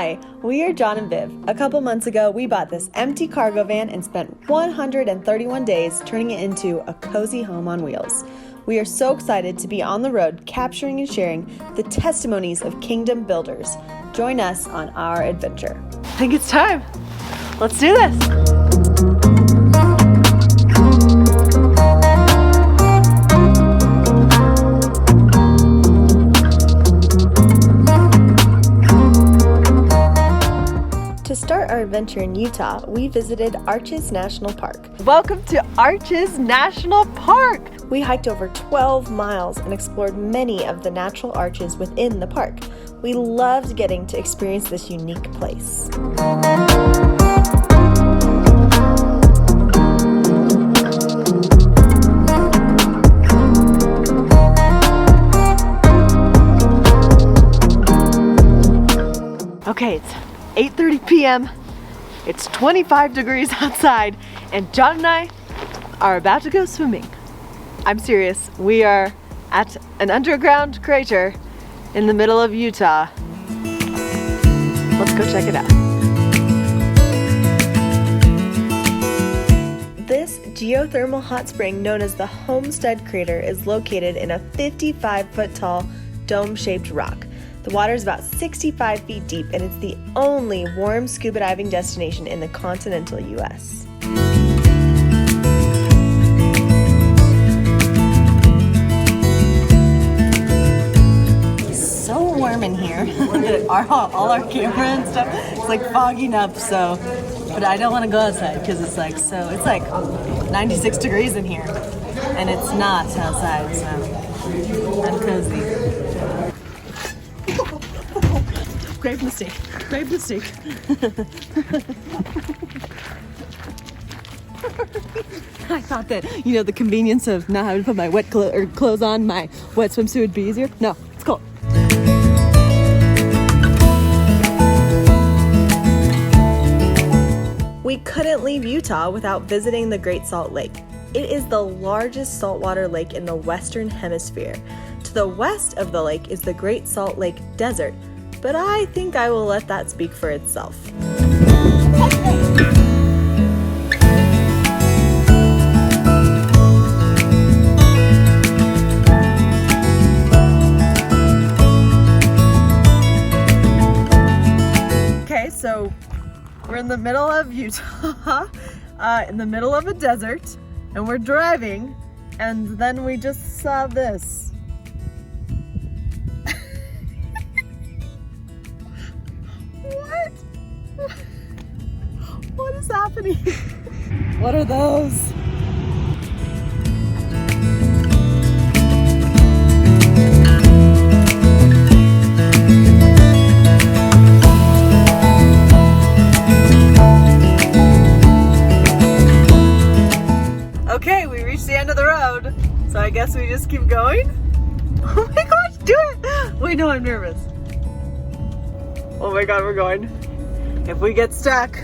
Hi, we are John and Viv. A couple months ago, we bought this empty cargo van and spent 131 days turning it into a cozy home on wheels. We are so excited to be on the road capturing and sharing the testimonies of kingdom builders. Join us on our adventure. I think it's time. Let's do this. To start our adventure in Utah, we visited Arches National Park. Welcome to Arches National Park. We hiked over 12 miles and explored many of the natural arches within the park. We loved getting to experience this unique place. Okay, it's 8:30 p.m. It's 25 degrees outside, and John and I are about to go swimming. I'm serious. We are at an underground crater in the middle of Utah. Let's go check it out. This geothermal hot spring known as the Homestead Crater is located in a 55-foot tall dome-shaped rock. The water is about 65 feet deep, and it's the only warm scuba diving destination in the continental U.S. It's so warm in here. all our camera and stuff, it's like fogging up, so, but I don't want to go outside because it's like 96 degrees in here, and it's not outside, so I'm cozy. Grave mistake. Grave mistake. I thought that, the convenience of not having to put my wet clothes on, my wet swimsuit would be easier. No, it's cold. We couldn't leave Utah without visiting the Great Salt Lake. It is the largest saltwater lake in the Western Hemisphere. To the west of the lake is the Great Salt Lake Desert, but I think I will let that speak for itself. Okay, so we're in the middle of Utah, in the middle of a desert, and we're driving, and then we just saw this. What is happening? What are those? Okay, we reached the end of the road, so I guess we just keep going. Oh my gosh, do it! Wait, no, I'm nervous. Oh my god, we're going. If we get stuck.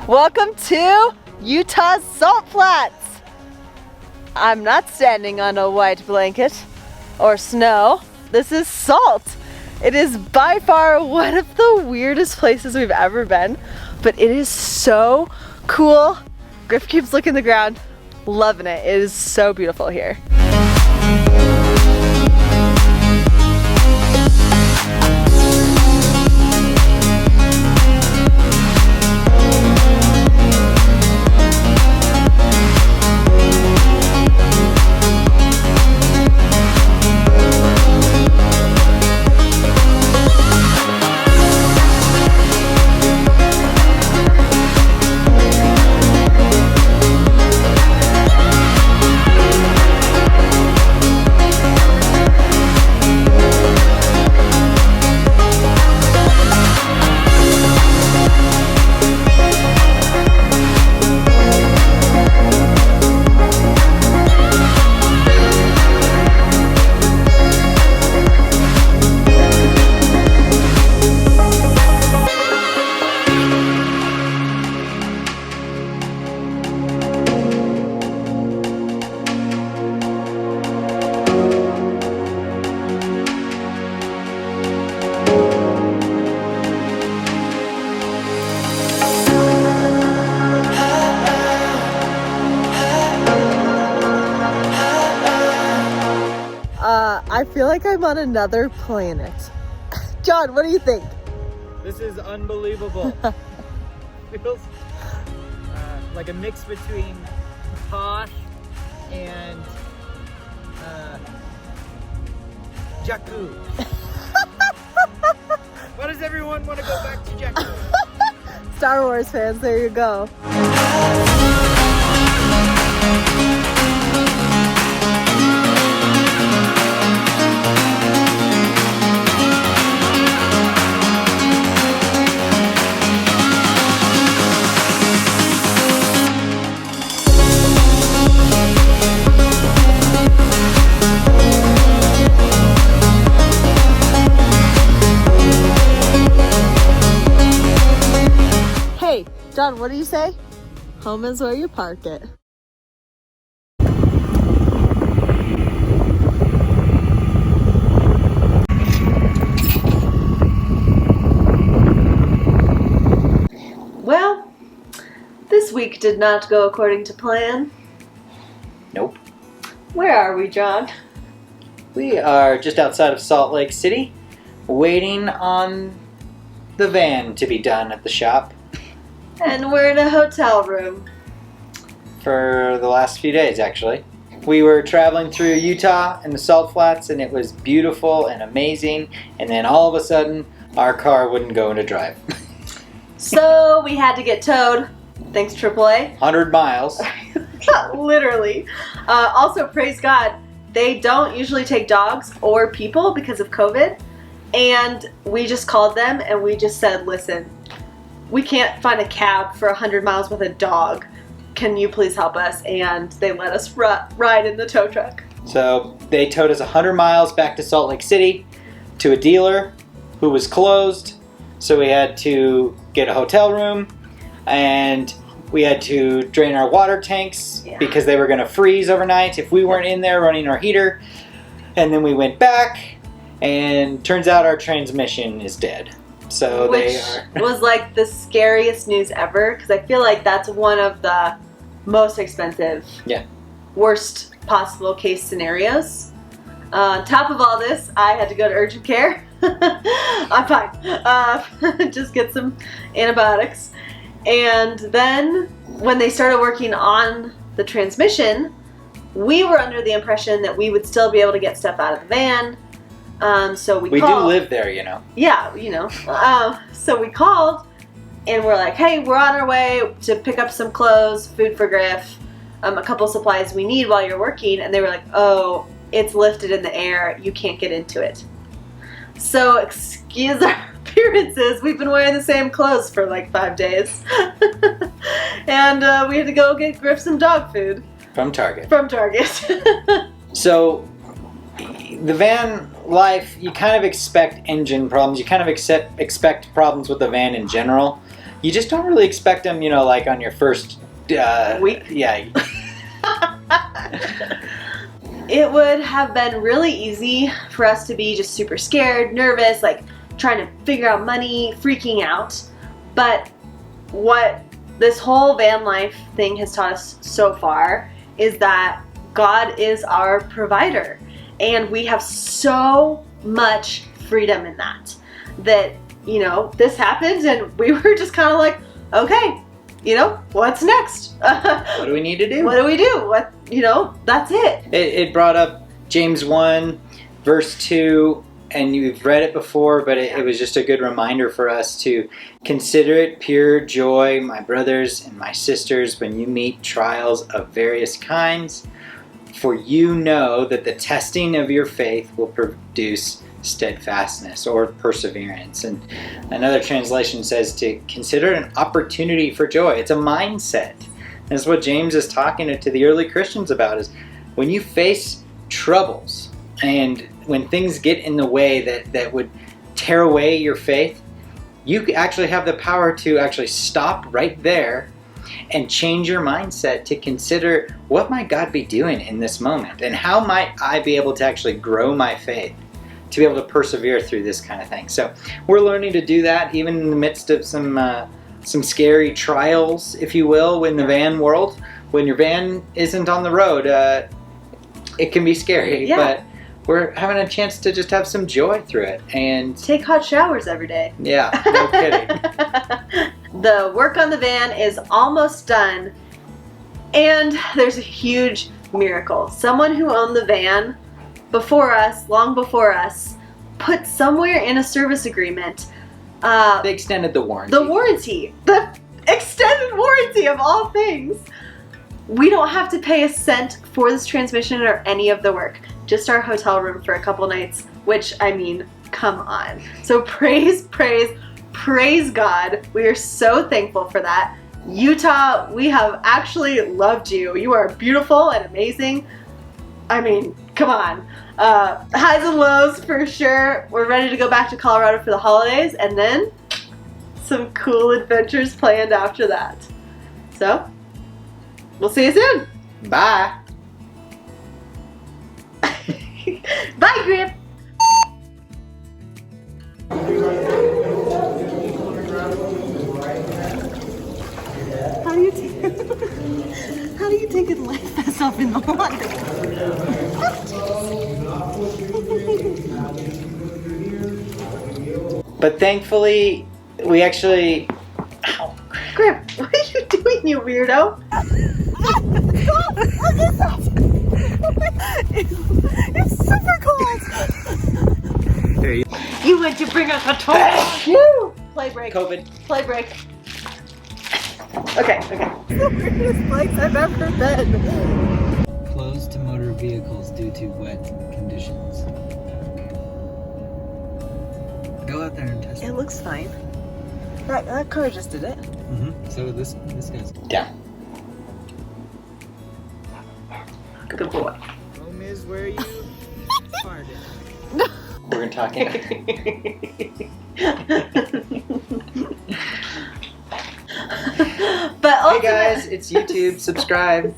Welcome to Utah's Salt Flats. I'm not standing on a white blanket or snow. This is salt. It is by far one of the weirdest places we've ever been, but it is so cool. Griff keeps looking at the ground, loving it. It is so beautiful here. I feel like I'm on another planet. John, what do you think? This is unbelievable. Feels like a mix between posh and Jakku. Why does everyone want to go back to Jakku? Star Wars fans, there you go. Hey, John, what do you say? Home is where you park it. Well, this week did not go according to plan. Nope. Where are we, John? We are just outside of Salt Lake City, waiting on the van to be done at the shop. And we're in a hotel room. For the last few days, actually. We were traveling through Utah and the Salt Flats, and it was beautiful and amazing, and then all of a sudden, our car wouldn't go into drive. So we had to get towed. Thanks, AAA. 100 miles. Literally. Also, praise God, they don't usually take dogs or people because of COVID. And we just called them and we just said, listen, we can't find a cab for 100 miles with a dog. Can you please help us? And they let us ride in the tow truck. So they towed us 100 miles back to Salt Lake City to a dealer who was closed. So we had to get a hotel room, and we had to drain our water tanks because they were going to freeze overnight if we weren't in there running our heater. And then we went back, and turns out our transmission is dead. So Which was like the scariest news ever, because I feel like that's one of the most expensive, worst possible case scenarios. On top of all this, I had to go to urgent care. I'm fine. Just get some antibiotics. And then when they started working on the transmission, we were under the impression that we would still be able to get stuff out of the van. So we called. do live there, you know. Yeah, you know. So we called and we're like, hey, we're on our way to pick up some clothes, food for Griff, a couple supplies we need while you're working. And they were like, oh, it's lifted in the air. You can't get into it. So excuse our appearances. We've been wearing the same clothes for like 5 days. And we had to go get Griff some dog food. From Target. From Target. So the van life, you kind of expect engine problems. You kind of expect problems with the van in general. You just don't really expect them, you know, like on your first week. Yeah. It would have been really easy for us to be just super scared, nervous, like trying to figure out money, freaking out. But what this whole van life thing has taught us so far is that God is our provider. And we have so much freedom in that. That, you know, this happened and we were just kind of like, okay, you know, what's next? What do we need to do? What do we do? What, you know, that's it. It brought up James 1, verse 2, and you've read it before, but it was just a good reminder for us to consider it pure joy, my brothers and my sisters, when you meet trials of various kinds. For you know that the testing of your faith will produce steadfastness or perseverance. And another translation says to consider it an opportunity for joy. It's a mindset. That's what James is talking to the early Christians about, is when you face troubles and when things get in the way that would tear away your faith, you actually have the power to actually stop right there and change your mindset to consider, what might God be doing in this moment? And how might I be able to actually grow my faith to be able to persevere through this kind of thing? So we're learning to do that even in the midst of some scary trials, if you will, in the van world. When your van isn't on the road, it can be scary. Yeah. we're having a chance to just have some joy through it. And Take hot showers every day. yeah, no kidding. The work on the van is almost done, and there's a huge miracle. Someone who owned the van before us, long before us, put somewhere in a service agreement They extended the warranty. the extended warranty of all things. We don't have to pay a cent for this transmission or any of the work, just our hotel room for a couple nights, which, I mean, come on. So praise God. We are so thankful for that. Utah, we have actually loved you. You are beautiful and amazing. I mean, come on. Highs and lows for sure. We're ready to go back to Colorado for the holidays, and then some cool adventures planned after that. So, we'll see you soon. Bye. Bye, Grip. How do you take a life vest off in the water? But thankfully, we actually. Ow. Grip, what are you doing, you weirdo? It's super cold. There you You went to bring us a toy. Woo! Play break. COVID. Play break. Okay. The weirdest place I've ever been. Closed to motor vehicles due to wet conditions. Go out there and test It looks fine. That car just did it. Mm-hmm. So this guy's down. Good boy. Home is where you farted. We're gonna talk. But Hey guys, it's YouTube. Subscribe.